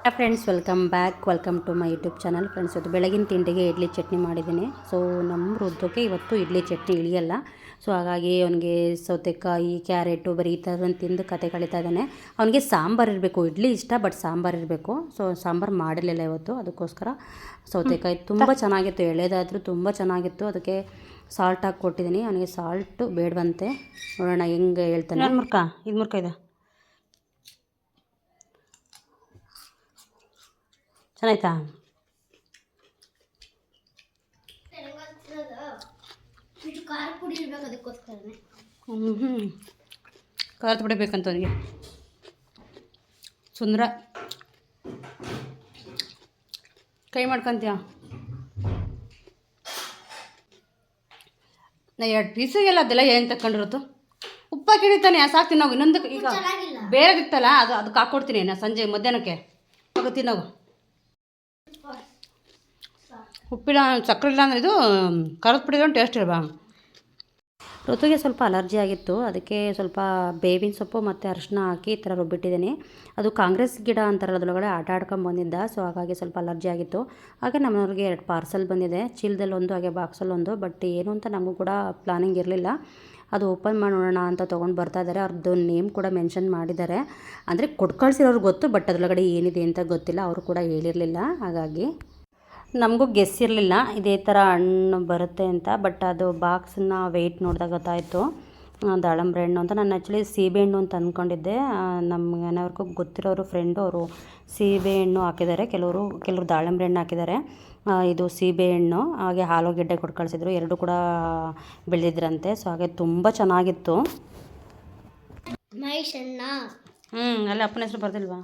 Friends, welcome back. Welcome to my YouTube channel. Friends, ಇವತ್ತು ಬೆಳಗಿನ ತಿಂಡಿಗೆ ಇಡ್ಲಿ ಚಟ್ನಿ ಮಾಡಿದ್ದೀನಿ. ಸೊ ನಮ್ಮ ವೃದ್ಧಕ್ಕೆ ಇವತ್ತು ಇಡ್ಲಿ ಚಟ್ನಿ ಇಳಿಯಲ್ಲ. ಸೊ ಹಾಗಾಗಿ ಅವನಿಗೆ ಸೌತೆಕಾಯಿ, ಕ್ಯಾರೆಟು ಬರೀ ಈ ಥರದನ್ನು ತಿಂದು ಕತೆ ಕಳೀತಾ ಇದ್ದಾನೆ. ಅವನಿಗೆ ಸಾಂಬಾರು ಇರಬೇಕು. ಇಡ್ಲಿ ಇಷ್ಟ, ಬಟ್ ಸಾಂಬಾರು ಇರಬೇಕು. ಸೊ ಸಾಂಬಾರು ಮಾಡಿರಲಿಲ್ಲ ಇವತ್ತು, ಅದಕ್ಕೋಸ್ಕರ ಸೌತೆಕಾಯಿ ತುಂಬ ಚೆನ್ನಾಗಿತ್ತು. ಎಳೆದಾದರೂ ತುಂಬ ಚೆನ್ನಾಗಿತ್ತು. ಅದಕ್ಕೆ ಸಾಲ್ಟ್ ಹಾಕಿ ಕೊಟ್ಟಿದ್ದೀನಿ. ಅವನಿಗೆ ಸಾಲ್ಟು ಬೇಡವಂತೆ. ನೋಡೋಣ ಹೆಂಗೆ ಹೇಳ್ತಾನೆ. ಇದು ಮುರ್ಕ ಇದೆ, ಚೆನ್ನಾಯ್ತಾ? ಖಾರದ ಪುಡಿ ಬೇಕಂತ ಅವನಿಗೆ. ಸುಂದರ ಕೈ ಮಾಡ್ಕೊಂತೀಯ? ನಾ 2 ಪೀಸಿಗೆಲ್ಲ ಅದೆಲ್ಲ ಏನು ತಗೊಂಡಿರೋದು. ಉಪ್ಪಾಕಿ ಹಿಡಿತಾನೆ, ಸಾಕು ತಿನ್ನೋವು. ಇನ್ನೊಂದು ಈಗ ಬೇರೆದಿತ್ತಲ್ಲ, ಅದಕ್ಕೆ ಹಾಕ್ಕೊಡ್ತೀನಿ ನಾ ಸಂಜೆ ಮಧ್ಯಾಹ್ನಕ್ಕೆ. ಹೋಗೋ ತಿನ್ನೋವು. ಉಪ್ಪಿಲ್ಲ, ಸಕ್ಕರೆ ಇಲ್ಲ ಅಂದರೆ ಇದು ಖಾರದ ಪುಡಿ ಟೇಸ್ಟ್ ಇಲ್ವಾ? ಋತುಗೆ ಸ್ವಲ್ಪ ಅಲರ್ಜಿ ಆಗಿತ್ತು. ಅದಕ್ಕೆ ಸ್ವಲ್ಪ ಬೇವಿನ ಸೊಪ್ಪು ಮತ್ತು ಅರಿಶಿನ ಹಾಕಿ ಈ ಥರ ರುಬ್ಬಿಟ್ಟಿದ್ದೀನಿ. ಅದು ಕಾಂಗ್ರೆಸ್ ಗಿಡ ಅಂತಾರಲ್ಲ, ಅದರೊಳಗಡೆ ಆಟ ಆಡ್ಕೊಂಡು ಬಂದಿದ್ದ. ಸೊ ಹಾಗಾಗಿ ಸ್ವಲ್ಪ ಅಲರ್ಜಿ ಆಗಿತ್ತು. ಹಾಗೆ ನಮ್ಮವ್ರಿಗೆ 2 ಪಾರ್ಸಲ್ ಬಂದಿದೆ, ಚೀಲದಲ್ಲಿ ಒಂದು, ಹಾಗೆ ಬಾಕ್ಸಲ್ಲಿ ಒಂದು. ಬಟ್ ಏನು ಅಂತ ನಮಗೂ ಕೂಡ ಪ್ಲಾನಿಂಗ್ ಇರಲಿಲ್ಲ. ಅದು ಓಪನ್ ಮಾಡಿ ನೋಡೋಣ ಅಂತ ತೊಗೊಂಡು ಬರ್ತಾ ಇದ್ದಾರೆ. ಅವ್ರದ್ದು ನೇಮ್ ಕೂಡ ಮೆನ್ಷನ್ ಮಾಡಿದ್ದಾರೆ. ಅಂದರೆ ಕೊಟ್ಟು ಕಳಿಸಿರೋರು ಗೊತ್ತು, ಬಟ್ ಅದರೊಳಗಡೆ ಏನಿದೆ ಅಂತ ಗೊತ್ತಿಲ್ಲ. ಅವರು ಕೂಡ ಹೇಳಿರಲಿಲ್ಲ. ಹಾಗಾಗಿ ನಮಗೂ ಗೆಸ್ ಇರಲಿಲ್ಲ ಇದೇ ಥರ ಹಣ್ಣು ಬರುತ್ತೆ ಅಂತ. ಬಟ್ ಅದು ಬಾಕ್ಸನ್ನ ವೆಯ್ಟ್ ನೋಡಿದಾಗ ಗೊತ್ತಾಯಿತು ದಾಳಂಬ್ರೆ ಹಣ್ಣು ಅಂತ. ನಾನು ಆ್ಯಕ್ಚುಲಿ ಸೀಬೆಹಣ್ಣು ಅಂತ ಅಂದ್ಕೊಂಡಿದ್ದೆ. ನಮ್ಮ ಮನೆಯವ್ರಿಗೂ ಗೊತ್ತಿರೋರು ಫ್ರೆಂಡು, ಅವರು ಸೀಬೆಹಣ್ಣು ಹಾಕಿದ್ದಾರೆ, ಕೆಲವರು ದಾಳಂಬ್ರೆ ಹಣ್ಣು ಹಾಕಿದ್ದಾರೆ. ಇದು ಸೀಬೆಹಣ್ಣು, ಹಾಗೆ ಆಲೂಗೆಡ್ಡೆ ಕೊಟ್ಟು ಕಳಿಸಿದ್ರು. 2 ಕೂಡ ಬೆಳೆದಿದ್ರಂತೆ. ಸೊ ಹಾಗೆ ತುಂಬ ಚೆನ್ನಾಗಿತ್ತು. ಅಲ್ಲ ಅಪ್ಪನ ಹೆಸರು ಬರ್ದಿಲ್ವಾ?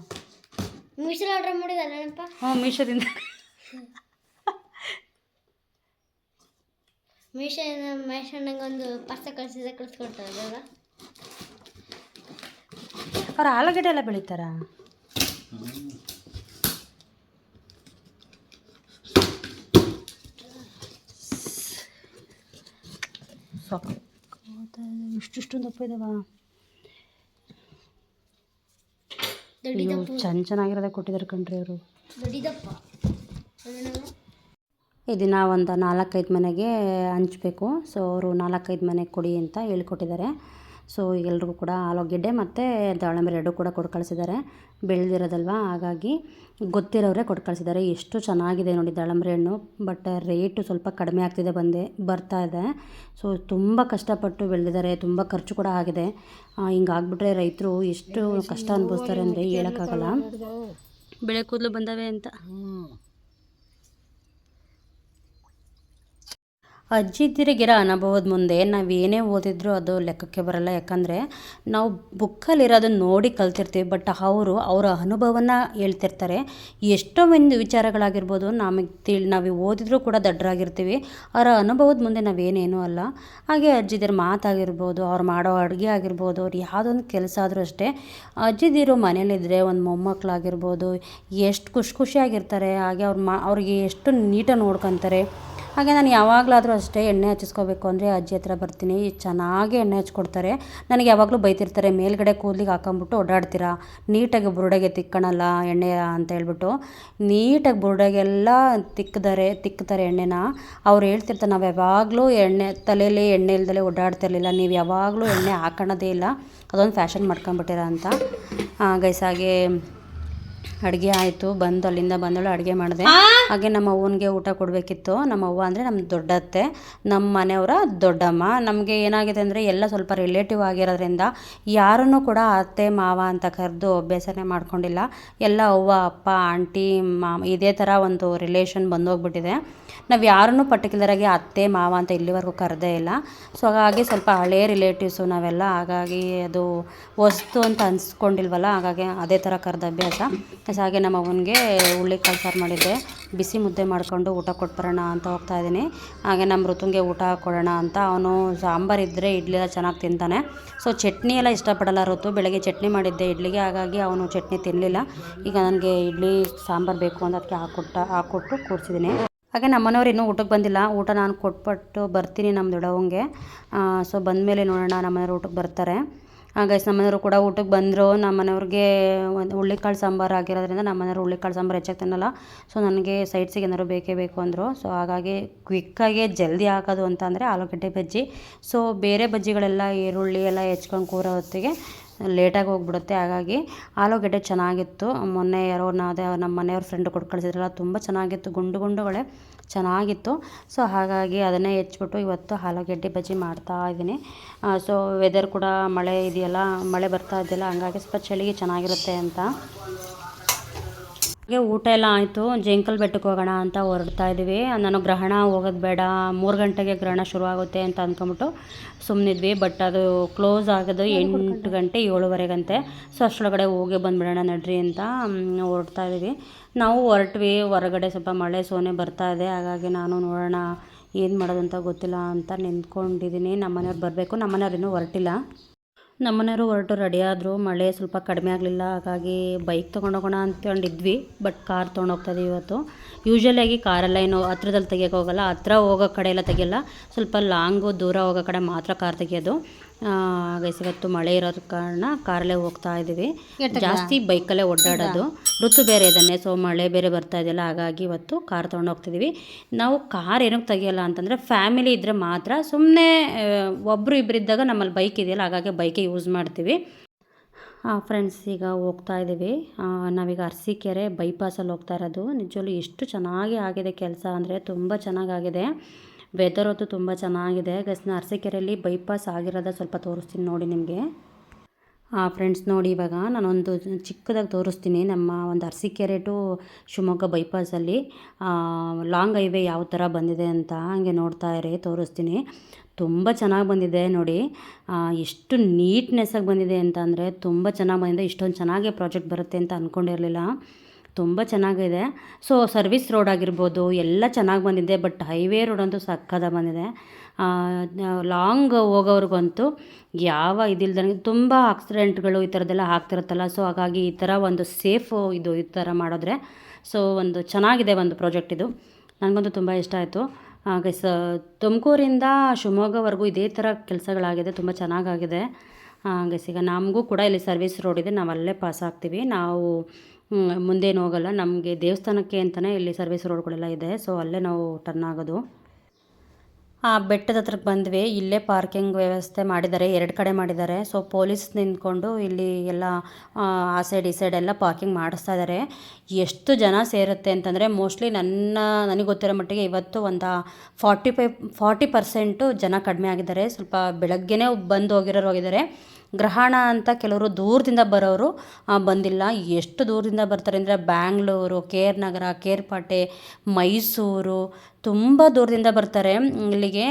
ಮೀಶೋ ಆರ್ಡರ್ ಮಾಡಿದಲ್ಲಪ್ಪ. ಮೀಶೋದಿಂದ ಮೀಶೋಣ್ಣಂಗೆ ಒಂದು ಪಾಸ್ತಾ ಕಳಿಸ್ಕೊಡ್ತಾರೆ. ಅವ್ರು ಆಲೂಗಡ್ಡೆ ಎಲ್ಲ ಬೆಳೀತಾರ? ಇಷ್ಟೊಂದು ದಪ್ಪ ಇದಾವ. ಚೆನ್ನಾಗಿರೋದೇ ಕೊಟ್ಟಿದ್ದಾರೆ ಕಣ್ರಿ ಅವರು. ಇದನ್ನು ಒಂದು 4-5 ಮನೆಗೆ ಹಂಚಬೇಕು. ಸೊ ಅವರು 4-5 ಮನೆಗೆ ಕೊಡಿ ಅಂತ ಹೇಳಿಕೊಟ್ಟಿದ್ದಾರೆ. ಸೊ ಎಲ್ರಿಗೂ ಕೂಡ ಆಲೂಗೆಡ್ಡೆ ಮತ್ತು ದಾಳಂಬ್ರೆ 2 ಕೂಡ ಕೊಟ್ಟು ಕಳಿಸಿದ್ದಾರೆ. ಬೆಳೆದಿರೋದಲ್ವ, ಹಾಗಾಗಿ ಗೊತ್ತಿರೋರೇ ಕೊಟ್ಟು ಕಳಿಸಿದ್ದಾರೆ. ಎಷ್ಟು ಚೆನ್ನಾಗಿದೆ ನೋಡಿ ದಾಳಂಬ್ರೆ ಹಣ್ಣು. ಬಟ್ ರೇಟು ಸ್ವಲ್ಪ ಕಡಿಮೆ ಬರ್ತಾ ಇದೆ. ಸೊ ತುಂಬ ಕಷ್ಟಪಟ್ಟು ಬೆಳೆದಿದ್ದಾರೆ, ತುಂಬ ಖರ್ಚು ಕೂಡ ಆಗಿದೆ. ಹಿಂಗಾಗ್ಬಿಟ್ರೆ ರೈತರು ಎಷ್ಟು ಕಷ್ಟ ಅನುಭವಿಸ್ತಾರೆ ಅಂದರೆ ಹೇಳೋಕ್ಕಾಗಲ್ಲ. ಬೆಳೆ ಕೂದಲು ಬಂದವೆ ಅಂತ ಅಜ್ಜಿದಿರಿಗಿರೋ ಅನುಭವದ ಮುಂದೆ ನಾವು ಏನೇ ಓದಿದ್ರು ಅದು ಲೆಕ್ಕಕ್ಕೆ ಬರಲ್ಲ. ಯಾಕಂದರೆ ನಾವು ಬುಕ್ಕಲ್ಲಿರೋದನ್ನು ನೋಡಿ ಕಲ್ತಿರ್ತೀವಿ, ಬಟ್ ಅವರ ಅನುಭವನ ಹೇಳ್ತಿರ್ತಾರೆ. ಎಷ್ಟೋ ಒಂದು ವಿಚಾರಗಳಾಗಿರ್ಬೋದು ನಾವು ಓದಿದ್ರೂ ಕೂಡ ದಡ್ಡರಾಗಿರ್ತೀವಿ. ಅವರ ಅನುಭವದ ಮುಂದೆ ನಾವೇನೇನೂ ಅಲ್ಲ. ಹಾಗೆ ಅಜ್ಜಿದಿರ ಮಾತಾಗಿರ್ಬೋದು, ಅವ್ರು ಮಾಡೋ ಅಡುಗೆ ಆಗಿರ್ಬೋದು, ಅವ್ರು ಯಾವುದೊಂದು ಕೆಲಸ ಆದರೂ ಅಷ್ಟೇ, ಅಜ್ಜಿದಿರು ಮನೇಲಿದ್ದರೆ ಒಂದು ಮೊಮ್ಮಕ್ಕಳಾಗಿರ್ಬೋದು ಎಷ್ಟು ಖುಷಿಯಾಗಿರ್ತಾರೆ. ಹಾಗೆ ಅವ್ರಿಗೆ ಎಷ್ಟು ನೀಟಾಗಿ ನೋಡ್ಕೊತಾರೆ. ಹಾಗೆ ನಾನು ಯಾವಾಗಲಾದರೂ ಅಷ್ಟೇ ಎಣ್ಣೆ ಹಚ್ಚಿಸ್ಕೋಬೇಕು ಅಂದರೆ ಅಜ್ಜಿ ಹತ್ರ ಬರ್ತೀನಿ. ಚೆನ್ನಾಗಿ ಎಣ್ಣೆ ಹಚ್ಕೊಡ್ತಾರೆ. ನನಗೆ ಯಾವಾಗಲೂ ಬೈತಿರ್ತಾರೆ, ಮೇಲ್ಗಡೆ ಕೂದಲಿಗೆ ಹಾಕೊಂಬಿಟ್ಟು ಓಡಾಡ್ತೀರಾ, ನೀಟಾಗಿ ಬುರುಡೆಗೆ ತಿಕ್ಕಣಲ್ಲ ಎಣ್ಣೆ ಅಂತ ಹೇಳ್ಬಿಟ್ಟು. ನೀಟಾಗಿ ಬುರುಡೆಗೆಲ್ಲ ತಿಕ್ತಾರೆ ಎಣ್ಣೆನ. ಅವ್ರು ಹೇಳ್ತಿರ್ತಾರೆ, ನಾವು ಯಾವಾಗಲೂ ತಲೆಯಲ್ಲಿ ಎಣ್ಣೆ ಇಲ್ದಲೇ ಓಡಾಡ್ತಿರ್ಲಿಲ್ಲ, ನೀವು ಯಾವಾಗಲೂ ಎಣ್ಣೆ ಹಾಕೋಣದೇ ಇಲ್ಲ, ಅದೊಂದು ಫ್ಯಾಷನ್ ಮಾಡ್ಕೊಂಬಿಟ್ಟಿರ ಅಂತ. ಗೈಸ್, ಹಾಗೆ ಅಡುಗೆ ಆಯಿತು. ಅಲ್ಲಿಂದ ಬಂದಳು, ಅಡುಗೆ ಮಾಡಿದೆ. ಹಾಗೆ ನಮ್ಮ ಅವ್ವನಿಗೆ ಊಟ ಕೊಡಬೇಕಿತ್ತು. ನಮ್ಮ ಅವ್ವ ಅಂದರೆ ನಮ್ಮ ದೊಡ್ಡತ್ತೆ, ನಮ್ಮ ಮನೆಯವರ ದೊಡ್ಡಮ್ಮ. ನಮಗೆ ಏನಾಗಿದೆ ಅಂದರೆ ಎಲ್ಲ ಸ್ವಲ್ಪ ರಿಲೇಟಿವ್ ಆಗಿರೋದ್ರಿಂದ ಯಾರನ್ನೂ ಕೂಡ ಅತ್ತೆ ಮಾವ ಅಂತ ಕರೆದು ಅಭ್ಯಾಸನೇ ಮಾಡ್ಕೊಂಡಿಲ್ಲ. ಎಲ್ಲ ಅವ್ವ ಅಪ್ಪ ಆಂಟಿ ಮಾಮ ಇದೇ ಥರ ಒಂದು ರಿಲೇಷನ್ ಬಂದೋಗ್ಬಿಟ್ಟಿದೆ. ನಾವು ಯಾರನ್ನೂ ಪರ್ಟಿಕ್ಯುಲರಾಗಿ ಅತ್ತೆ ಮಾವ ಅಂತ ಇಲ್ಲಿವರೆಗೂ ಕರೆದೇ ಇಲ್ಲ. ಸೊ ಹಾಗಾಗಿ ಸ್ವಲ್ಪ ಹಳೇ ರಿಲೇಟಿವ್ಸು ನಾವೆಲ್ಲ. ಹಾಗಾಗಿ ಅದು ಹೊಸ್ತು ಅಂತ ಅನಿಸ್ಕೊಂಡಿಲ್ವಲ್ಲ, ಹಾಗಾಗಿ ಅದೇ ಥರ ಕರೆದ ಅಭ್ಯಾಸ. ಹಾಗೆ ನಮ್ಮ ಅವನಿಗೆ ಹುಳ್ಳಿಕಾಳು ಸಾರು ಮಾಡಿದ್ದೆ, ಬಿಸಿ ಮುದ್ದೆ ಮಾಡಿಕೊಂಡು ಊಟ ಕೊಟ್ಬರೋಣ ಅಂತ ಹೋಗ್ತಾಯಿದ್ದೀನಿ. ಹಾಗೆ ನಮ್ಮ ಋತುಂಗೆ ಊಟ ಕೊಡೋಣ ಅಂತ. ಅವನು ಸಾಂಬಾರು ಇದ್ದರೆ ಇಡ್ಲಿ ಎಲ್ಲ ಚೆನ್ನಾಗಿ ತಿಂತಾನೆ. ಸೊ ಚಟ್ನಿ ಎಲ್ಲ ಇಷ್ಟಪಡಲ್ಲ ಋತು. ಬೆಳಗ್ಗೆ ಚಟ್ನಿ ಮಾಡಿದ್ದೆ ಇಡ್ಲಿಗೆ, ಹಾಗಾಗಿ ಅವನು ಚಟ್ನಿ ತಿನ್ನಲಿಲ್ಲ. ಈಗ ನನಗೆ ಇಡ್ಲಿ ಸಾಂಬಾರು ಬೇಕು ಅಂತ ಅದಕ್ಕೆ ಹಾಕ್ಕೊಟ್ಟು ಕೂರಿಸಿದ್ದೀನಿ. ಹಾಗೆ ನಮ್ಮನೆಯವ್ರು ಇನ್ನೂ ಊಟಕ್ಕೆ ಬಂದಿಲ್ಲ. ಊಟ ನಾನು ಕೊಟ್ಬಿಟ್ಟು ಬರ್ತೀನಿ ನಮ್ಮ ದೊಡ್ಡವಂಗೆ. ಸೊ ಬಂದಮೇಲೆ ನೋಡೋಣ, ನಮ್ಮನೆಯವ್ರು ಊಟಕ್ಕೆ ಬರ್ತಾರೆ. ಗೈಸ್ ನಮ್ಮನೆಯವರು ಕೂಡ ಊಟಕ್ಕೆ ಬಂದರು. ನಮ್ಮನೆಯವ್ರಿಗೆ ಒಂದು ಹುಳ್ಳಿಕಾಳು ಸಾಂಬಾರು ಆಗಿರೋದ್ರಿಂದ ನಮ್ಮನೆಯವರು ಹುಳ್ಳಿಕಾಳು ಸಾಂಬಾರು ಹೆಚ್ಚಾಗಿ ತಿನ್ನಲ್ಲ. ಸೊ ನನಗೆ ಸೈಡ್ಸಿಗೆ ಏನಾದ್ರು ಬೇಕೇ ಬೇಕು ಅಂದರು. ಸೊ ಹಾಗಾಗಿ ಕ್ವಿಕ್ಕಾಗಿ ಜಲ್ದಿ ಹಾಕೋದು ಅಂತ ಅಂದರೆ ಆಲೂಗಡ್ಡೆ ಬಜ್ಜಿ. ಸೊ ಬೇರೆ ಬಜ್ಜಿಗಳೆಲ್ಲ ಈರುಳ್ಳಿ ಎಲ್ಲ ಹೆಚ್ಕೊಂಡು ಕೂರೋ ಹೊತ್ತಿಗೆ ಲೇಟಾಗಿ ಹೋಗ್ಬಿಡುತ್ತೆ. ಹಾಗಾಗಿ ಆಲೂಗಡ್ಡೆ ಚೆನ್ನಾಗಿತ್ತು. ಮೊನ್ನೆ ಯಾರೋ ನಮ್ಮ ಮನೆಯವ್ರ ಫ್ರೆಂಡ್ ಕೊಟ್ಟು ಕಳಿಸಿದ್ರಲ್ಲ, ತುಂಬ ಚೆನ್ನಾಗಿತ್ತು, ಗುಂಡು ಗುಂಡುಗಳೇ ಚೆನ್ನಾಗಿತ್ತು. ಸೊ ಹಾಗಾಗಿ ಅದನ್ನೇ ಹೆಚ್ಚಿಬಿಟ್ಟು ಇವತ್ತು ಆಲೂಗಡ್ಡೆ ಬಜ್ಜಿ ಮಾಡ್ತಾ ಇದ್ದೀನಿ. ಸೊ ವೆದರ್ ಕೂಡ ಮಳೆ ಇದೆಯಲ್ಲ, ಮಳೆ ಬರ್ತಾ ಇದೆಯಲ್ಲ, ಹಂಗಾಗಿ ಸ್ವಲ್ಪ ಚಳಿಗೆ ಚೆನ್ನಾಗಿರುತ್ತೆ ಅಂತ. ಹಾಗೆ ಊಟ ಎಲ್ಲ ಆಯಿತು. ಜಂಕಲ್ ಬೆಟ್ಟಕ್ಕೆ ಹೋಗೋಣ ಅಂತ ಹೊರಡ್ತಾ ಇದ್ದೀವಿ. ನಾನು ಗ್ರಹಣ ಹೋಗೋದು ಬೇಡ, 3 ಗಂಟೆಗೆ ಗ್ರಹಣ ಶುರುವಾಗುತ್ತೆ ಅಂತ ಅಂದ್ಕೊಂಬಿಟ್ಟು ಸುಮ್ಮನಿದ್ವಿ. ಬಟ್ ಅದು ಕ್ಲೋಸ್ ಆಗೋದು 8 ಗಂಟೆ 7:15ಗಂತೆ. ಸೊ ಅಷ್ಟರೊಳಗಡೆ ಹೋಗಿ ಬಂದುಬಿಡೋಣ ನಡ್ರಿ ಅಂತ ಹೊರಡ್ತಾ ಇದ್ದೀವಿ. ನಾವು ಹೊರಟ್ವಿ. ಹೊರಗಡೆ ಸ್ವಲ್ಪ ಮಳೆ ಸೋನೆ ಬರ್ತಾ ಇದೆ. ಹಾಗಾಗಿ ನಾನು ನೋಡೋಣ ಏನು ಮಾಡೋದು ಅಂತ ಗೊತ್ತಿಲ್ಲ ಅಂತ ನಿಂತ್ಕೊಂಡಿದ್ದೀನಿ. ನಮ್ಮನೆಯವ್ರು ಬರಬೇಕು. ನಮ್ಮನೆಯವ್ರು ಇನ್ನೂ ಹೊರಟಿಲ್ಲ. ನಮ್ಮನೆಯವರು ಹೊರಟು ರೆಡಿ ಆದರು. ಮಳೆ ಸ್ವಲ್ಪ ಕಡಿಮೆ ಆಗಲಿಲ್ಲ. ಹಾಗಾಗಿ ಬೈಕ್ ತೊಗೊಂಡೋಗೋಣ ಅಂದ್ಕೊಂಡಿದ್ವಿ. ಬಟ್ ಕಾರ್ ತೊಗೊಂಡೋಗ್ತಾಯಿದ್ದೀವಿ ಇವತ್ತು. ಯೂಶ್ವಲಾಗಿ ಕಾರೆಲ್ಲ ಏನು ಹತ್ರದಲ್ಲಿ ತೆಗಿಯೋಕೆ ಹೋಗಲ್ಲ, ಹತ್ರ ಹೋಗೋ ಕಡೆ ಎಲ್ಲ ತೆಗಿಯಲ್ಲ, ಸ್ವಲ್ಪ ಲಾಂಗು ದೂರ ಹೋಗೋ ಕಡೆ ಮಾತ್ರ ಕಾರ್ ತೆಗಿಯೋದು. ಗೈಸ್ ಇವತ್ತು ಮಳೆ ಇರೋದ್ರ ಕಾರಣ ಕಾರಲ್ಲೇ ಹೋಗ್ತಾ ಇದ್ದೀವಿ. ಜಾಸ್ತಿ ಬೈಕಲ್ಲೇ ಓಡಾಡೋದು. ಋತು ಬೇರೆ ಇದನ್ನೇ, ಸೊ ಮಳೆ ಬೇರೆ ಬರ್ತಾ ಇದೆಯಲ್ಲ, ಹಾಗಾಗಿ ಇವತ್ತು ಕಾರ್ ತೊಗೊಂಡು ಹೋಗ್ತಿದ್ದೀವಿ. ನಾವು ಕಾರ್ ಏನಕ್ಕೆ ತೆಗಿಯಲ್ಲ ಅಂತಂದರೆ ಫ್ಯಾಮಿಲಿ ಇದ್ದರೆ ಮಾತ್ರ. ಸುಮ್ಮನೆ ಒಬ್ಬರು ಇಬ್ಬರು ಇದ್ದಾಗ ನಮ್ಮಲ್ಲಿ ಬೈಕ್ ಇದೆಯಲ್ಲ, ಹಾಗಾಗಿ ಬೈಕೇ ಯೂಸ್ ಮಾಡ್ತೀವಿ. ಫ್ರೆಂಡ್ಸ್ ಈಗ ಹೋಗ್ತಾ ಇದ್ದೀವಿ. ನಾವೀಗ ಅರಸೀಕೆರೆ ಬೈಪಾಸಲ್ಲಿ ಹೋಗ್ತಾ ಇರೋದು. ನಿಜವಲ್ಲೂ ಎಷ್ಟು ಚೆನ್ನಾಗಿ ಆಗಿದೆ ಕೆಲಸ ಅಂದರೆ ತುಂಬ ಚೆನ್ನಾಗಾಗಿದೆ. ವೆದರ್ ಹೊತ್ತು ತುಂಬ ಚೆನ್ನಾಗಿದೆ. ಗಸ್ನ ಅರಸೀಕೆರೆಯಲ್ಲಿ ಬೈಪಾಸ್ ಆಗಿರೋದ ಸ್ವಲ್ಪ ತೋರಿಸ್ತೀನಿ ನೋಡಿ ನಿಮಗೆ. ಫ್ರೆಂಡ್ಸ್ ನೋಡಿ, ಇವಾಗ ನಾನೊಂದು ಚಿಕ್ಕದಾಗಿ ತೋರಿಸ್ತೀನಿ. ನಮ್ಮ ಒಂದು ಅರಸೀಕೆರೆ ಟು ಶಿವಮೊಗ್ಗ ಬೈಪಾಸಲ್ಲಿ ಲಾಂಗ್ ಹೈವೇ ಯಾವ ಥರ ಬಂದಿದೆ ಅಂತ ಹಂಗೆ ನೋಡ್ತಾ ಇರಿ, ತೋರಿಸ್ತೀನಿ. ತುಂಬ ಚೆನ್ನಾಗಿ ಬಂದಿದೆ ನೋಡಿ. ಎಷ್ಟು ನೀಟ್ನೆಸ್ಸಾಗಿ ಬಂದಿದೆ ಅಂತ ಅಂದರೆ ತುಂಬ ಚೆನ್ನಾಗಿ ಬಂದಿದೆ. ಇಷ್ಟೊಂದು ಚೆನ್ನಾಗಿ ಪ್ರಾಜೆಕ್ಟ್ ಬರುತ್ತೆ ಅಂತ ಅಂದ್ಕೊಂಡಿರಲಿಲ್ಲ. ತುಂಬ ಚೆನ್ನಾಗಿದೆ. ಸೊ ಸರ್ವಿಸ್ ರೋಡ್ ಆಗಿರ್ಬೋದು ಎಲ್ಲ ಚೆನ್ನಾಗಿ ಬಂದಿದೆ. ಬಟ್ ಹೈವೇ ರೋಡ್ ಅಂತೂ ಸಕ್ಕತ್ತಾಗಿ ಬಂದಿದೆ. ಲಾಂಗ್ ಹೋಗೋವ್ರಿಗಂತೂ ಯಾವ ಇದಿಲ್ದಂಗೆ ತುಂಬ ಆಕ್ಸಿಡೆಂಟ್ಗಳು ಈ ಥರದ್ದೆಲ್ಲ ಆಗ್ತಿರುತ್ತಲ್ಲ. ಸೊ ಹಾಗಾಗಿ ಈ ಥರ ಒಂದು ಸೇಫು ಈ ಥರ ಮಾಡಿದ್ರೆ ಸೊ ಒಂದು ಚೆನ್ನಾಗಿದೆ ಒಂದು ಪ್ರಾಜೆಕ್ಟ್ ಇದು. ನನಗಂತೂ ತುಂಬ ಇಷ್ಟ ಆಯಿತು. ಹಾಗೆ ತುಮಕೂರಿಂದ ಶಿವಮೊಗ್ಗವರೆಗೂ ಇದೇ ಥರ ಕೆಲಸಗಳಾಗಿದೆ. ತುಂಬ ಚೆನ್ನಾಗಾಗಿದೆ. ಹಾಗೆ ಈಗ ನಮಗೂ ಕೂಡ ಇಲ್ಲಿ ಸರ್ವಿಸ್ ರೋಡ್ ಇದೆ. ನಾವು ಅಲ್ಲೇ ಪಾಸ್ ಆಗ್ತೀವಿ. ನಾವು ಮುಂದೇನು ಹೋಗಲ್ಲ. ನಮಗೆ ದೇವಸ್ಥಾನಕ್ಕೆ ಅಂತಲೇ ಇಲ್ಲಿ ಸರ್ವಿಸ್ ರೋಡ್ಗಳೆಲ್ಲ ಇದೆ. ಸೊ ಅಲ್ಲೇ ನಾವು ಟರ್ನ್ ಆಗೋದು. ಬೆಟ್ಟದ ಹತ್ರಕ್ಕೆ ಬಂದ್ವಿ. ಇಲ್ಲೇ ಪಾರ್ಕಿಂಗ್ ವ್ಯವಸ್ಥೆ ಮಾಡಿದ್ದಾರೆ, 2 ಕಡೆ ಮಾಡಿದ್ದಾರೆ. ಸೊ ಪೊಲೀಸ್ ನಿಂತ್ಕೊಂಡು ಇಲ್ಲಿ ಎಲ್ಲ ಆ ಸೈಡ್ ಈ ಸೈಡ್ ಎಲ್ಲ ಪಾರ್ಕಿಂಗ್ ಮಾಡಿಸ್ತಾ ಇದ್ದಾರೆ. ಎಷ್ಟು ಜನ ಸೇರುತ್ತೆ ಅಂತಂದರೆ ಮೋಸ್ಟ್ಲಿ ನನಗೆ ಗೊತ್ತಿರೋ ಮಟ್ಟಿಗೆ ಇವತ್ತು ಒಂದು 40% ಜನ ಕಡಿಮೆ ಆಗಿದ್ದಾರೆ. ಸ್ವಲ್ಪ ಬೆಳಗ್ಗೆನೇ ಬಂದು ಹೋಗಿದ್ದಾರೆ. ಗ್ರಹಣ ಅಂತ ಕೆಲವರು ದೂರದಿಂದ ಬರೋರು ಬಂದಿಲ್ಲ. ಎಷ್ಟು ದೂರದಿಂದ ಬರ್ತಾರೆ ಅಂದರೆ ಬ್ಯಾಂಗ್ಳೂರು, KR ನಗರ, ಕೇರ್ಪೇಟೆ, ಮೈಸೂರು, ತುಂಬ ದೂರದಿಂದ ಬರ್ತಾರೆ ಇಲ್ಲಿಗೆ.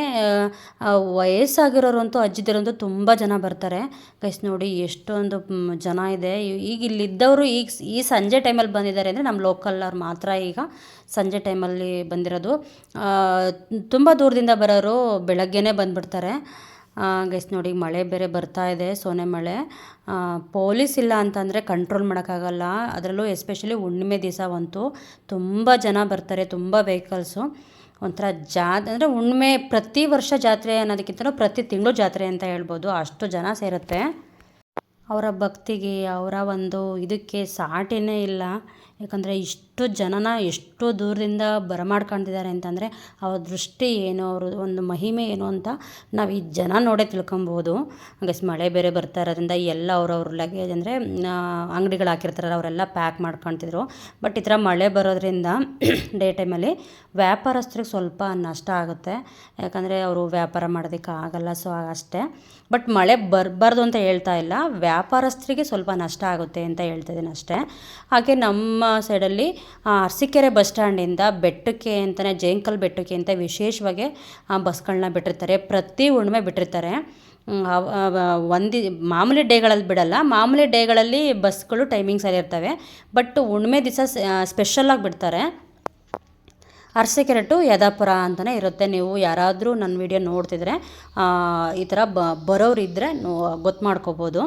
ವಯಸ್ಸಾಗಿರೋರಂತೂ ಅಜ್ಜಿದಿರಂತೂ ತುಂಬ ಜನ ಬರ್ತಾರೆ. ಗೈಸ್ ನೋಡಿ ಎಷ್ಟೊಂದು ಜನ ಇದೆ. ಈಗ ಇಲ್ಲಿದ್ದವರು ಈ ಸಂಜೆ ಟೈಮಲ್ಲಿ ಬಂದಿದ್ದಾರೆ ಅಂದರೆ ನಮ್ಮ ಲೋಕಲ್ ಅವ್ರು ಮಾತ್ರ ಈಗ ಸಂಜೆ ಟೈಮಲ್ಲಿ ಬಂದಿರೋದು. ತುಂಬ ದೂರದಿಂದ ಬರೋರು ಬೆಳಗ್ಗೆನೇ ಬಂದುಬಿಡ್ತಾರೆ. ಗೈಸ್ ನೋಡಿ ಮಳೆ ಬೇರೆ ಬರ್ತಾ ಇದೆ, ಸೋನೆ ಮಳೆ. ಪೊಲೀಸ್ ಇಲ್ಲ ಅಂತಂದರೆ ಕಂಟ್ರೋಲ್ ಮಾಡೋಕ್ಕಾಗಲ್ಲ. ಅದರಲ್ಲೂ ಎಸ್ಪೆಷಲಿ ಹುಣ್ಣಿಮೆ ದಿವಸವಂತೂ ತುಂಬ ಜನ ಬರ್ತಾರೆ, ತುಂಬ ವೆಹಿಕಲ್ಸು. ಒಂಥರ ಅಂದರೆ ಹುಣ್ಣಿಮೆ ಪ್ರತಿ ವರ್ಷ ಜಾತ್ರೆ ಅನ್ನೋದಕ್ಕಿಂತ ಪ್ರತಿ ತಿಂಗಳು ಜಾತ್ರೆ ಅಂತ ಹೇಳ್ಬೋದು. ಅಷ್ಟು ಜನ ಸೇರುತ್ತೆ. ಅವರ ಭಕ್ತಿಗೆ, ಅವರ ಒಂದು ಇದಕ್ಕೆ ಸಾಟಿನೇ ಇಲ್ಲ. ಯಾಕಂದರೆ ಇಷ್ಟು ಜನನ ಎಷ್ಟು ದೂರದಿಂದ ಬರಮಾಡ್ಕೊತಿದ್ದಾರೆ ಅಂತಂದರೆ ಅವ್ರ ದೃಷ್ಟಿ ಏನು, ಅವರು ಒಂದು ಮಹಿಮೆ ಏನು ಅಂತ ನಾವು ಈ ಜನ ನೋಡೇ ತಿಳ್ಕೊಬೋದು. ಹಾಗೆ ಮಳೆ ಬೇರೆ ಬರ್ತಾ ಇರೋದ್ರಿಂದ ಎಲ್ಲ ಅವ್ರವ್ರ ಲಗೇಜ್ ಅಂದರೆ ಅಂಗಡಿಗಳು ಹಾಕಿರ್ತಾರಲ್ಲ ಅವರೆಲ್ಲ ಪ್ಯಾಕ್ ಮಾಡ್ಕೊತಿದ್ರು. ಬಟ್ ಈ ಥರ ಮಳೆ ಬರೋದ್ರಿಂದ ಡೇ ಟೈಮಲ್ಲಿ ವ್ಯಾಪಾರಸ್ಥರಿಗೆ ಸ್ವಲ್ಪ ನಷ್ಟ ಆಗುತ್ತೆ. ಯಾಕಂದರೆ ಅವರು ವ್ಯಾಪಾರ ಮಾಡೋದಕ್ಕೆ ಆಗಲ್ಲ. ಸೊ ಅಷ್ಟೇ. ಬಟ್ ಮಳೆ ಬರಬಾರ್ದು ಅಂತ ಹೇಳ್ತಾ ಇಲ್ಲ, ವ್ಯಾಪಾರಸ್ಥರಿಗೆ ಸ್ವಲ್ಪ ನಷ್ಟ ಆಗುತ್ತೆ ಅಂತ ಹೇಳ್ತಿದ್ದೀನಿ ಅಷ್ಟೇ. ಹಾಗೆ ನಮ್ಮ ಸೈಡಲ್ಲಿ ಅರಸೀಕೆರೆ ಬಸ್ ಸ್ಟ್ಯಾಂಡಿಂದ ಬೆಟ್ಟಕ್ಕೆ ಅಂತಲೇ ಜೇಂಕಲ್ ಬೆಟ್ಟಕ್ಕೆ ಅಂತ ವಿಶೇಷವಾಗಿ ಬಸ್ಗಳನ್ನ ಬಿಟ್ಟಿರ್ತಾರೆ. ಪ್ರತಿ ಹುಣ್ಣಿಮೆ ಬಿಟ್ಟಿರ್ತಾರೆ. ಮಾಮೂಲಿ ಡೇಗಳಲ್ಲಿ ಬಿಡಲ್ಲ. ಮಾಮೂಲಿ ಡೇಗಳಲ್ಲಿ ಬಸ್ಗಳು ಟೈಮಿಂಗ್ಸಲ್ಲಿ ಇರ್ತವೆ. ಬಟ್ ಹುಣ್ಣಿಮೆ ದಿವಸ ಸ್ಪೆಷಲಾಗಿ ಬಿಡ್ತಾರೆ. ಅರಸೀಕೆರೆ ಟು ಯದಾಪುರ ಅಂತಲೇ ಇರುತ್ತೆ. ನೀವು ಯಾರಾದರೂ ನನ್ನ ವಿಡಿಯೋ ನೋಡ್ತಿದ್ರೆ ಈ ಥರ ಬರೋರಿದ್ದರೆ ಗೊತ್ತು ಮಾಡ್ಕೋಬೋದು.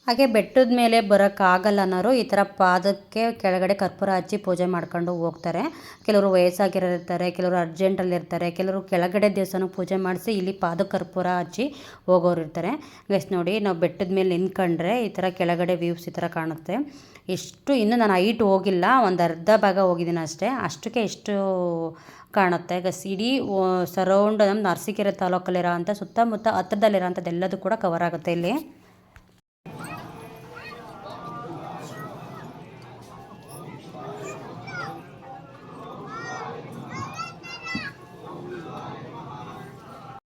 ಹಾಗೆ ಬೆಟ್ಟದ ಮೇಲೆ ಬರೋಕ್ಕಾಗಲ್ಲ ಅನ್ನೋರು ಈ ಥರ ಪಾದಕ್ಕೆ ಕೆಳಗಡೆ ಕರ್ಪೂರ ಹಚ್ಚಿ ಪೂಜೆ ಮಾಡ್ಕೊಂಡು ಹೋಗ್ತಾರೆ. ಕೆಲವರು ವಯಸ್ಸಾಗಿರೋರು ಇರ್ತಾರೆ, ಕೆಲವರು ಅರ್ಜೆಂಟಲ್ಲಿರ್ತಾರೆ, ಕೆಲವರು ಕೆಳಗಡೆ ದೇವಸ್ಥಾನಕ್ಕೆ ಪೂಜೆ ಮಾಡಿಸಿ ಇಲ್ಲಿ ಪಾದಕ್ಕೆ ಕರ್ಪೂರ ಹಚ್ಚಿ ಹೋಗೋರು ಇರ್ತಾರೆ. ಗೈಸ್ ನೋಡಿ, ನಾವು ಬೆಟ್ಟದ ಮೇಲೆ ನಿಂತ್ಕೊಂಡ್ರೆ ಈ ಥರ ಕೆಳಗಡೆ ವ್ಯೂಸ್ ಈ ಥರ ಕಾಣುತ್ತೆ. ಇನ್ನೂ ನಾನು ಹೈಟ್ ಹೋಗಿಲ್ಲ, ಒಂದು ಅರ್ಧ ಭಾಗ ಹೋಗಿದ್ದೀನಿ ಅಷ್ಟೇ, ಅಷ್ಟಕ್ಕೆ ಎಷ್ಟು ಕಾಣುತ್ತೆ. ಗಸ್ ಇಡೀ ಸರೌಂಡ್ ನಮ್ಮ ನರಸೀಕೆರೆ ತಾಲೂಕಲ್ಲಿರೋ ಅಂಥ ಸುತ್ತಮುತ್ತ ಹತ್ರದಲ್ಲಿರೋ ಅಂಥದ್ದೆಲ್ಲದೂ ಕೂಡ ಕವರ್ ಆಗುತ್ತೆ ಇಲ್ಲಿ.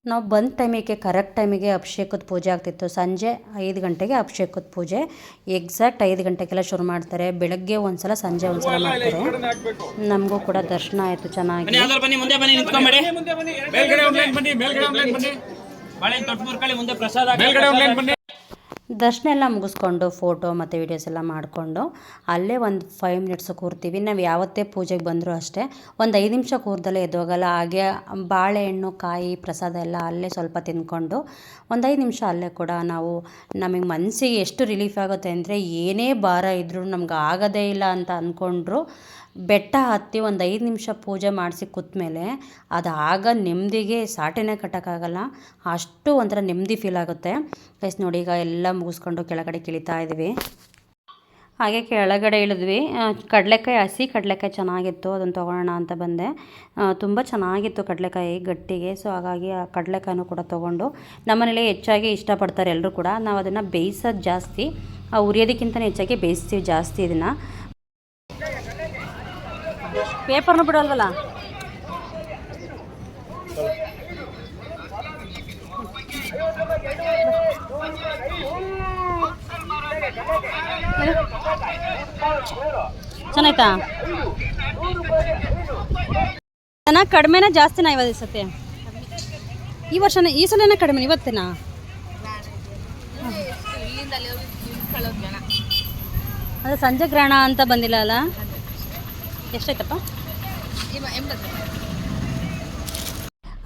ನಾವು ಬಂದ ಟೈಮಿಗೆ ಕರೆಕ್ಟ್ ಟೈಮಿಗೆ ಅಭಿಷೇಕದ ಪೂಜೆ ಆಗ್ತಿತ್ತು. ಸಂಜೆ 5 ಗಂಟೆಗೆ ಅಭಿಷೇಕದ ಪೂಜೆ ಎಕ್ಸಾಕ್ಟ್ 5 ಗಂಟೆಗೆಲ್ಲ ಶುರು ಮಾಡ್ತಾರೆ. ಬೆಳಗ್ಗೆ ಒಂದ್ಸಲ, ಸಂಜೆ ಒಂದ್ಸಲ ಮಾಡ್ತಾರೆ. ನಮಗೂ ಕೂಡ ದರ್ಶನ ಆಯಿತು ಚೆನ್ನಾಗಿ. ದರ್ಶನ ಎಲ್ಲ ಮುಗಿಸ್ಕೊಂಡು ಫೋಟೋ ಮತ್ತು ವೀಡಿಯೋಸ್ ಎಲ್ಲ ಮಾಡಿಕೊಂಡು ಅಲ್ಲೇ ಒಂದು 5 ಮಿನಿಟ್ಸ್ ಕೂರ್ತೀವಿ. ನಾವು ಯಾವತ್ತೇ ಪೂಜೆಗೆ ಬಂದರೂ ಅಷ್ಟೇ ಒಂದು 5 ನಿಮಿಷ ಕೂರ್ದಲ್ಲೇ ಎದ್ದೋಗಲ್ಲ. ಹಾಗೆ ಬಾಳೆಹಣ್ಣು, ಕಾಯಿ, ಪ್ರಸಾದ ಎಲ್ಲ ಅಲ್ಲೇ ಸ್ವಲ್ಪ ತಿಂದ್ಕೊಂಡು ಒಂದು 5 ನಿಮಿಷ ಅಲ್ಲೇ ಕೂಡ ನಮಗೆ ಮನಸ್ಸಿಗೆ ಎಷ್ಟು ರಿಲೀಫ್ ಆಗುತ್ತೆ ಅಂದರೆ, ಏನೇ ಭಾರ ಇದ್ದರೂ ನಮ್ಗೆ ಆಗೋದೇ ಇಲ್ಲ ಅಂತ ಅಂದ್ಕೊಂಡ್ರು ಬೆಟ್ಟ ಹತ್ತಿ ಒಂದು 5 ನಿಮಿಷ ಪೂಜೆ ಮಾಡಿಸಿ ಕೂತ್ಮೇಲೆ ಆಗ ನೆಮ್ಮದಿಗೆ ಸಾಟಿನೇ ಕಟ್ಟೋಕ್ಕಾಗಲ್ಲ. ಅಷ್ಟು ಒಂಥರ ನೆಮ್ಮದಿ ಫೀಲ್ ಆಗುತ್ತೆ. ಗೈಸ್ ನೋಡಿ, ಈಗ ಎಲ್ಲ ಮುಗಿಸ್ಕೊಂಡು ಕೆಳಗಡೆ ಇಳಿತಾ ಇದ್ದೀವಿ. ಹಾಗೆ ಕೆಳಗಡೆ ಇಳಿದ್ವಿ. ಹಸಿ ಕಡಲೆಕಾಯಿ ಚೆನ್ನಾಗಿತ್ತು, ಅದನ್ನು ತೊಗೊಳ್ಳೋಣ ಅಂತ ಬಂದೆ. ತುಂಬ ಚೆನ್ನಾಗಿತ್ತು ಕಡಲೆಕಾಯಿ ಗಟ್ಟಿಗೆ. ಸೊ ಹಾಗಾಗಿ ಆ ಕಡಲೆಕಾಯಿನೂ ಕೂಡ ತೊಗೊಂಡು, ನಮ್ಮನೇಲಿ ಹೆಚ್ಚಾಗಿ ಇಷ್ಟಪಡ್ತಾರೆ ಎಲ್ಲರೂ ಕೂಡ. ನಾವು ಅದನ್ನು ಬೇಯಿಸೋದು ಜಾಸ್ತಿ, ಉರಿಯೋದಕ್ಕಿಂತಲೇ ಹೆಚ್ಚಾಗಿ ಬೇಯಿಸ್ತೀವಿ ಜಾಸ್ತಿ ಇದನ್ನು. ಪೇಪರ್ನು ಬಿಡೋಲ್ವಲ್ಲ. ಚೆನ್ನಾಯ್ತಾ? ಚೆನ್ನಾಗಿ ಕಡಿಮೆನಾ ಜಾಸ್ತಿನಾ ಇವತ್ತು ಸತಿ? ಈ ವರ್ಷನ ಈ ಸಲನೇ ಕಡಿಮೆ ಇವತ್ತೇನಾ? ಅದು ಸಂಜೆ ಗ್ರಹಣ ಅಂತ ಬಂದಿಲ್ಲ ಅಲ್ಲ? ಎಷ್ಟಾಯ್ತಪ್ಪ?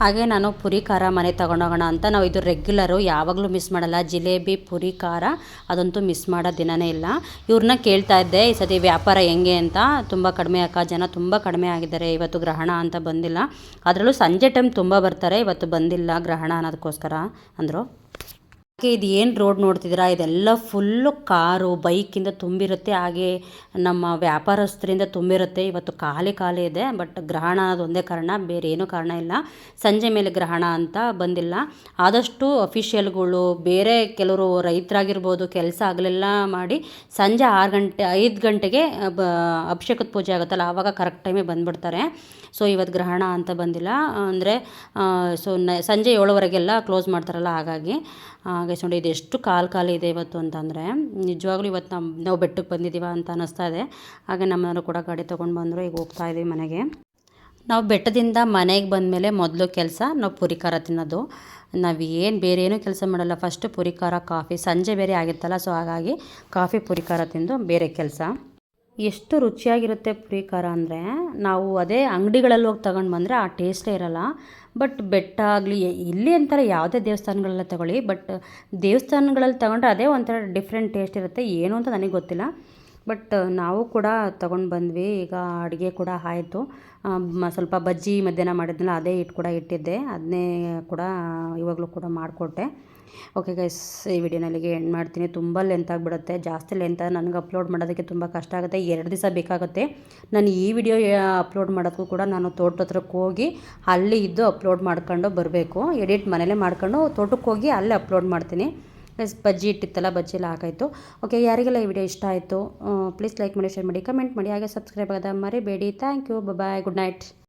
ಹಾಗೆ ನಾನು ಪುರಿ ಖಾರ ಮನೆ ತೊಗೊಂಡೋಗೋಣ ಅಂತ. ನಾವು ಇದು ರೆಗ್ಯುಲರು, ಯಾವಾಗಲೂ ಮಿಸ್ ಮಾಡಲ್ಲ. ಜಿಲೇಬಿ, ಪುರಿ ಖಾರ ಅದಂತೂ ಮಿಸ್ ಮಾಡೋ ದಿನವೇ ಇಲ್ಲ. ಇವ್ರನ್ನ ಕೇಳ್ತಾ ಇದ್ದೆ ಈ ಸತಿ ವ್ಯಾಪಾರ ಹೆಂಗೆ ಅಂತ. ತುಂಬ ಕಡಿಮೆ ಅಕ್ಕ, ಜನ ತುಂಬ ಕಡಿಮೆ ಆಗಿದ್ದಾರೆ, ಇವತ್ತು ಗ್ರಹಣ ಅಂತ ಬಂದಿಲ್ಲ. ಅದರಲ್ಲೂ ಸಂಜೆ ಟೈಮ್ ತುಂಬ ಬರ್ತಾರೆ, ಇವತ್ತು ಬಂದಿಲ್ಲ ಗ್ರಹಣ ಅನ್ನೋದಕ್ಕೋಸ್ಕರ ಅಂದರು. ಹಾಗೆ ಇದು ಏನು ರೋಡ್ ನೋಡ್ತಿದ್ದೀರಾ, ಇದೆಲ್ಲ ಫುಲ್ಲು ಕಾರು, ಬೈಕಿಂದ ತುಂಬಿರುತ್ತೆ. ಹಾಗೆ ನಮ್ಮ ವ್ಯಾಪಾರಸ್ಥರಿಂದ ತುಂಬಿರುತ್ತೆ. ಇವತ್ತು ಖಾಲಿ ಇದೆ. ಬಟ್ ಗ್ರಹಣ ಅನ್ನೋದು ಒಂದೇ ಕಾರಣ, ಬೇರೆ ಏನೂ ಕಾರಣ ಇಲ್ಲ. ಸಂಜೆ ಮೇಲೆ ಗ್ರಹಣ ಅಂತ ಬಂದಿಲ್ಲ. ಆದಷ್ಟು ಅಫಿಷಿಯಲ್ಗಳು, ಬೇರೆ ಕೆಲವರು ರೈತರಾಗಿರ್ಬೋದು, ಕೆಲಸ ಆಗಲೆಲ್ಲ ಮಾಡಿ ಸಂಜೆ 5 ಗಂಟೆಗೆ ಅಭಿಷೇಕದ ಪೂಜೆ ಆಗುತ್ತಲ್ಲ, ಆವಾಗ ಕರೆಕ್ಟ್ ಟೈಮಿಗೆ ಬಂದುಬಿಡ್ತಾರೆ. ಸೊ ಇವತ್ತು ಗ್ರಹಣ ಅಂತ ಬಂದಿಲ್ಲ. ಅಂದರೆ ಸಂಜೆ 7ವರೆಗೆಲ್ಲ ಕ್ಲೋಸ್ ಮಾಡ್ತಾರಲ್ಲ, ಹಾಗಾಗಿ ನೋಡಿ ಇದೆಷ್ಟು ಖಾಲಿ ಇದೆ ಇವತ್ತು ಅಂತಂದರೆ. ನಿಜವಾಗ್ಲೂ ಇವತ್ತು ನಾವು ಬೆಟ್ಟಕ್ಕೆ ಬಂದಿದ್ದೀವ ಅಂತ ಅನ್ನಿಸ್ತಾ ಇದೆ. ಹಾಗೆ ನಮ್ಮವರು ಕೂಡ ಗಾಡಿ ತೊಗೊಂಡು ಬಂದರು. ಈಗ ಹೋಗ್ತಾ ಇದ್ದೀವಿ ಮನೆಗೆ. ನಾವು ಬೆಟ್ಟದಿಂದ ಮನೆಗೆ ಬಂದಮೇಲೆ ಮೊದಲು ಕೆಲಸ ನಾವು ಪುರಿ ಖಾರ ತಿನ್ನೋದು. ಬೇರೆ ಏನೂ ಕೆಲಸ ಮಾಡಲ್ಲ. ಫಸ್ಟು ಪುರಿ ಖಾರ, ಕಾಫಿ. ಸಂಜೆ ಬೇರೆ ಆಗಿತ್ತಲ್ಲ, ಸೊ ಹಾಗಾಗಿ ಕಾಫಿ, ಪುರಿ ಖಾರ ತಿಂದು ಬೇರೆ ಕೆಲಸ. ಎಷ್ಟು ರುಚಿಯಾಗಿರುತ್ತೆ ಪುರಿ ಖಾರ ಅಂದರೆ, ನಾವು ಅದೇ ಅಂಗಡಿಗಳಲ್ಲಿ ಹೋಗಿ ತಗೊಂಡು ಬಂದರೆ ಆ ಟೇಸ್ಟೇ ಇರೋಲ್ಲ. ಬಟ್ ಬೆಟ್ಟ ಆಗಲಿ ಇಲ್ಲಿ ಅಂತಾರೆ, ಯಾವುದೇ ದೇವಸ್ಥಾನಗಳೆಲ್ಲ ತಗೊಳ್ಳಿ, ಬಟ್ ದೇವಸ್ಥಾನಗಳಲ್ಲಿ ತಗೊಂಡ್ರೆ ಅದೇ ಒಂಥರ ಡಿಫ್ರೆಂಟ್ ಟೇಸ್ಟ್ ಇರುತ್ತೆ. ಏನು ಅಂತ ನನಗೆ ಗೊತ್ತಿಲ್ಲ. ಬಟ್ ನಾವು ಕೂಡ ತೊಗೊಂಡು ಬಂದ್ವಿ. ಈಗ ಅಡುಗೆ ಕೂಡ ಆಯಿತು. ಸ್ವಲ್ಪ ಬಜ್ಜಿ ಮಧ್ಯಾಹ್ನ ಮಾಡಿದ್ನಲ್ಲ, ಅದೇ ಹಿಟ್ಟು ಕೂಡ ಇಟ್ಟಿದ್ದೆ, ಅದನ್ನೇ ಕೂಡ ಇವಾಗಲೂ ಕೂಡ ಮಾಡಿಕೊಟ್ಟೆ. ಓಕೆ ಗೈಸ್, ಈ ವಿಡಿಯೋನಲ್ಲಿಗೆ ಎಂಡ್ ಮಾಡ್ತೀನಿ. ತುಂಬ ಲೆಂತ್ ಆಗಿಬಿಡುತ್ತೆ, ಜಾಸ್ತಿ ಲೆಂತ್ ನನಗೆ ಅಪ್ಲೋಡ್ ಮಾಡೋದಕ್ಕೆ ತುಂಬ ಕಷ್ಟ ಆಗುತ್ತೆ. 2 ದಿವಸ ಬೇಕಾಗುತ್ತೆ. ನಾನು ಈ ವಿಡಿಯೋ ಅಪ್ಲೋಡ್ ಮಾಡೋದಕ್ಕೂ ಕೂಡ ನಾನು ತೋಟದ ಹತ್ರಕ್ಕೆ ಹೋಗಿ ಅಲ್ಲಿ ಇದ್ದು ಅಪ್ಲೋಡ್ ಮಾಡ್ಕೊಂಡು ಬರಬೇಕು. ಎಡಿಟ್ ಮನೇಲೇ ಮಾಡ್ಕೊಂಡು ತೋಟಕ್ಕೆ ಹೋಗಿ ಅಲ್ಲೇ ಅಪ್ಲೋಡ್ ಮಾಡ್ತೀನಿ. ಬಜ್ಜಿ ಇಟ್ಟಿತ್ತಲ್ಲ, ಬಜ್ಜಿ ಎಲ್ಲ ಹಾಕಾಯಿತು. ಓಕೆ, ಯಾರಿಗೆಲ್ಲ ಈ ವಿಡಿಯೋ ಇಷ್ಟ ಆಯಿತು ಪ್ಲೀಸ್ ಲೈಕ್ ಮಾಡಿ, ಶೇರ್ ಮಾಡಿ, ಕಮೆಂಟ್ ಮಾಡಿ, ಹಾಗೆ ಸಬ್ಸ್ಕ್ರೈಬ್ ಆಗೋದು ಮರಿಬೇಡಿ. Thank you, bye, good night.